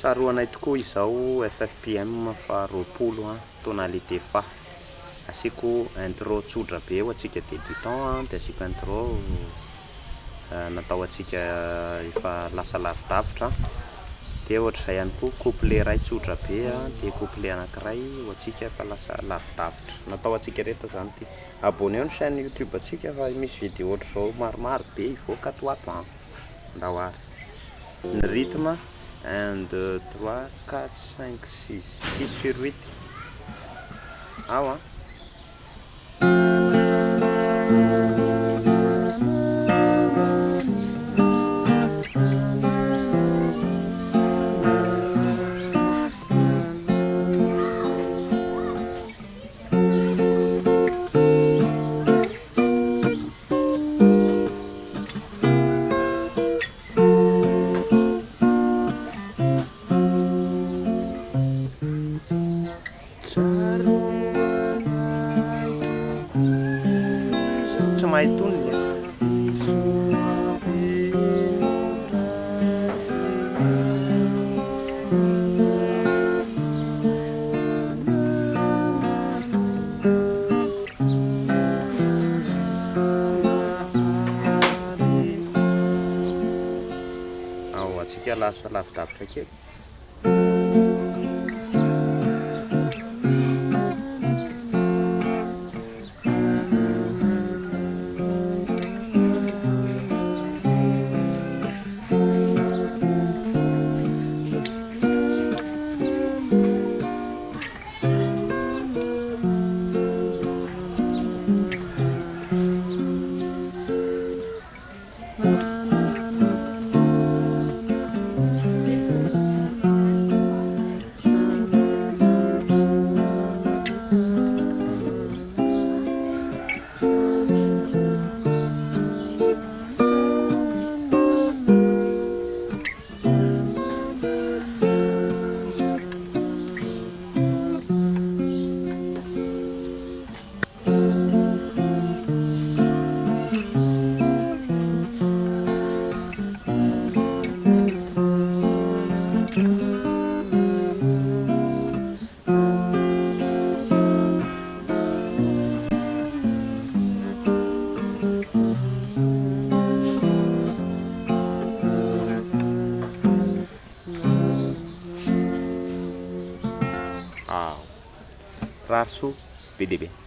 Tsaroanay tokoa izao FFPM fa roapolo tonalité fa asiko intro tsotra be ho antsika débutant dia asiko intro natao antsika efa lasa lavidavitra dia ohatr'izay ihany koa couplet ray tsotra be dia couplet anankiray ho antsika efa lasa lavidavitra natao antsika rehetra zany ty abonneo ny chaîne YouTube antsika fa misy vidéo ohatr'izao maromaro be ivoaka ato andao ny rythme 1, 2, 3, 4, 5, 6, 6 sur 8 ah tsy mahay tony ao antsika lasa lavidavitra kely Raso BDB